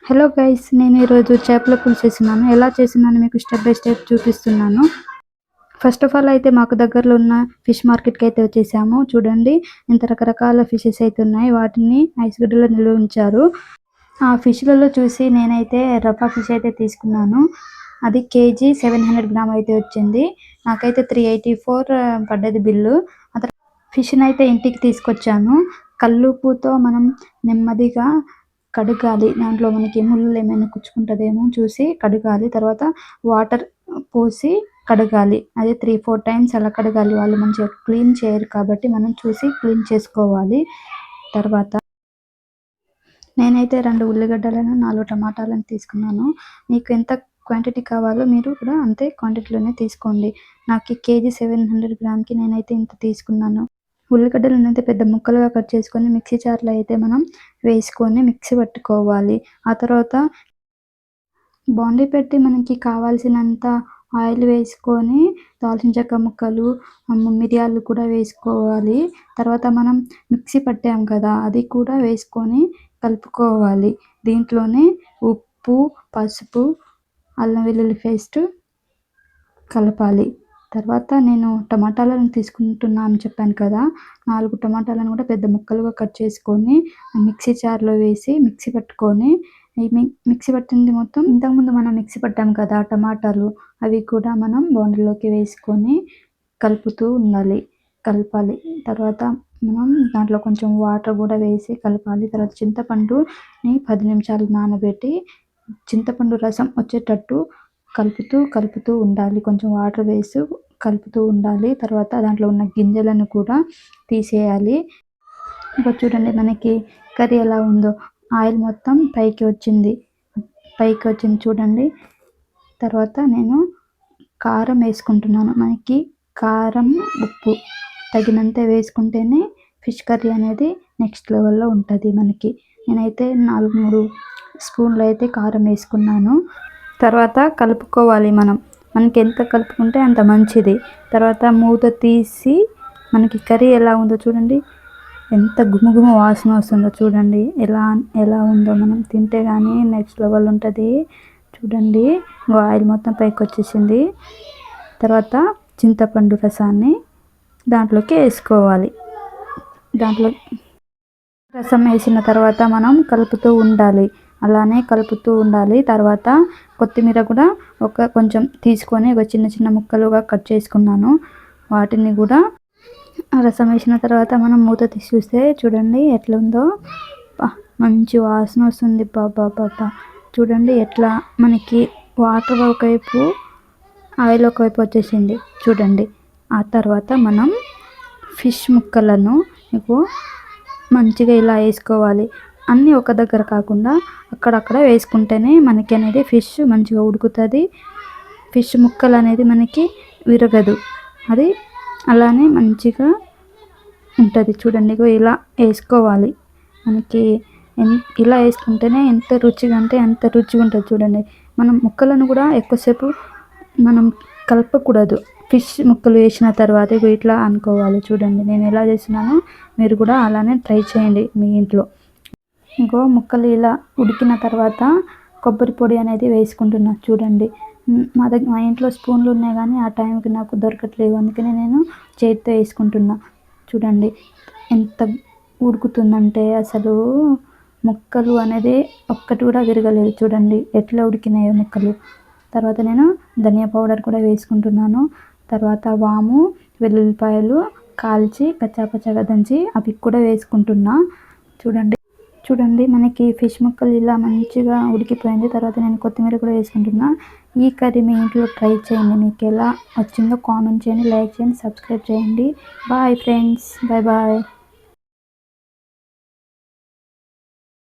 Hello guys, నేను ఈరోజు చేపల పులుసు చేస్తున్నాను. ఎలా చేస్తున్నాను మీకు స్టెప్ బై స్టెప్ చూపిస్తున్నాను. ఫస్ట్ ఆఫ్ ఆల్ అయితే మాకు దగ్గరలో ఉన్న ఫిష్ మార్కెట్కి అయితే వచ్చేసాము. చూడండి ఇంత రకరకాల ఫిషెస్ అయితే ఉన్నాయి. వాటిని ఐస్ గడ్డలో నిల్వ ఉంచారు. ఆ ఫిష్లలో చూసి నేనైతే రఫా ఫిష్ అయితే తీసుకున్నాను. అది కేజీ 700 గ్రామ్ అయితే వచ్చింది. నాకైతే 384 పడ్డది బిల్లు. ఫిష్ని అయితే ఇంటికి తీసుకొచ్చాను. కల్లుపుతో మనం నెమ్మదిగా కడగాలి. దాంట్లో మనకి ముళ్ళు ఏమైనా కుచ్చుకుంటుందేమో చూసి కడగాలి. తర్వాత వాటర్ పోసి కడగాలి. అది 3-4 టైమ్స్ అలా కడగాలి. వాళ్ళు మంచిగా క్లీన్ చేయరు కాబట్టి మనం చూసి క్లీన్ చేసుకోవాలి. తర్వాత నేనైతే 2 ఉల్లిగడ్డలను 4 టమాటాలను తీసుకున్నాను. మీకు ఎంత క్వాంటిటీ కావాలో మీరు కూడా అంతే క్వాంటిటీలోనే తీసుకోండి. నాకు కేజీ 700 గ్రామ్కి నేనైతే ఇంత తీసుకున్నాను. ఉల్లిగడ్డలను అయితే పెద్ద ముక్కలుగా కట్ చేసుకొని మిక్సీ జార్లో అయితే మనం వేసుకొని మిక్సీ పట్టుకోవాలి. ఆ తర్వాత బాండీ పెట్టి మనకి కావాల్సినంత ఆయిల్ వేసుకొని దాల్చిన చెక్క ముక్కలు, మిరియాలు కూడా వేసుకోవాలి. తర్వాత మనం మిక్సీ పట్టాం కదా, అది కూడా వేసుకొని కలుపుకోవాలి. దీంట్లోనే ఉప్పు, పసుపు, అల్లం వెల్లుల్లి పేస్ట్ కలపాలి. తర్వాత నేను టమాటాలను తీసుకుంటున్నాను చెప్పాను కదా, 4 టమాటాలను కూడా పెద్ద ముక్కలుగా కట్ చేసుకొని మిక్సీ జార్లో వేసి మిక్సీ పట్టుకొని మిక్సీ పట్టింది మొత్తం ఇంతకుముందు మనం మిక్సీ పట్టాం కదా టమాటాలు, అవి కూడా మనం బౌండీలోకి వేసుకొని కలపాలి. తర్వాత మనం దాంట్లో కొంచెం వాటర్ కూడా వేసి కలపాలి. తర్వాత చింతపండుని 10 నిమిషాలు నానబెట్టి చింతపండు రసం వచ్చేటట్టు కలుపుతూ ఉండాలి. కొంచెం వాటర్ వేసి కలుపుతూ ఉండాలి. తర్వాత దాంట్లో ఉన్న గింజలను కూడా తీసేయాలి. ఇంకా చూడండి మనకి కర్రీ ఎలా ఉందో, ఆయిల్ మొత్తం పైకి వచ్చింది చూడండి. తర్వాత నేను కారం వేసుకుంటున్నాను. మనకి కారం, ఉప్పు తగినంత వేసుకుంటేనే ఫిష్ కర్రీ అనేది నెక్స్ట్ లెవెల్లో ఉంటుంది మనకి. నేనైతే 4-3 స్పూన్లు అయితే కారం వేసుకున్నాను. తర్వాత కలుపుకోవాలి. మనకి ఎంత కలుపుకుంటే అంత మంచిది. తర్వాత మూత తీసి మనకి కర్రీ ఎలా ఉందో చూడండి. ఎంత గుమగుమ వాసన వస్తుందో చూడండి. ఎలా ఉందో మనం తింటే కానీ నెక్స్ట్ లెవెల్ ఉంటుంది. చూడండి ఆయిల్ మొత్తం పైకి వచ్చేసింది. తర్వాత చింతపండు రసాన్ని దాంట్లోకి వేసుకోవాలి. దాంట్లో రసం వేసిన తర్వాత మనం అలానే కలుపుతూ ఉండాలి. తర్వాత కొత్తిమీర కూడా కొంచెం తీసుకొని చిన్న చిన్న ముక్కలుగా కట్ చేసుకున్నాను. వాటిని కూడా రసం వేసిన తర్వాత మనం మూత తీసి చూస్తే చూడండి ఎట్లా ఉందో. మంచి వాసన వస్తుంది. బాబా చూడండి ఎట్లా మనకి వాటర్ ఒకవైపు ఆయిల్ ఒకవైపు వచ్చేసింది చూడండి. ఆ తర్వాత మనం ఫిష్ ముక్కలను మంచిగా ఇలా వేసుకోవాలి. అన్నీ ఒక దగ్గర కాకుండా అక్కడక్కడ వేసుకుంటేనే మనకి అనేది ఫిష్ మంచిగా ఉడుకుతుంది. ఫిష్ ముక్కలు అనేది మనకి విరగదు. అది అలానే మంచిగా ఉంటుంది చూడండి. ఇలా వేసుకోవాలి. మనకి ఇలా వేసుకుంటేనే ఎంత రుచిగా అంటే అంత రుచిగా ఉంటుంది చూడండి. మనం ముక్కలను కూడా ఎక్కువసేపు మనం కలపకూడదు. ఫిష్ ముక్కలు వేసిన తర్వాత ఇట్లా అనుకోవాలి. చూడండి నేను ఎలా చేస్తున్నానో మీరు కూడా అలానే ట్రై చేయండి మీ ఇంట్లో. ముక్కలు ఇలా ఉడికిన తర్వాత కొబ్బరి పొడి అనేది వేసుకుంటున్నా చూడండి. మా ఇంట్లో స్పూన్లు ఉన్నాయి కానీ ఆ టైంకి నాకు దొరకట్లేదు, అందుకనే నేను చేతితో వేసుకుంటున్నా. చూడండి ఎంత ఉడుకుతుందంటే అసలు ముక్కలు అనేది ఒక్కటి కూడా విరగలేదు. చూడండి ఎట్లా ఉడికినాయో ముక్కలు. తర్వాత నేను ధనియా పౌడర్ కూడా వేసుకుంటున్నాను. తర్వాత వాము, వెల్లుల్లిపాయలు కాల్చి కచ్చాపచ్చాగా దంచి అవి కూడా వేసుకుంటున్నా. చూడండి మనకి ఫిష్ ముక్కలు ఇలా మంచిగా ఉడికిపోయింది. తర్వాత నేను కొత్తిమీర కూడా వేసుకుంటున్నా. ఈ కర్రీ మీ ఇంట్లో ట్రై చేయండి. మీకు ఎలా వచ్చిందో కామెంట్ చేయండి, లైక్ చేయండి, సబ్స్క్రైబ్ చేయండి. Bye friends, bye.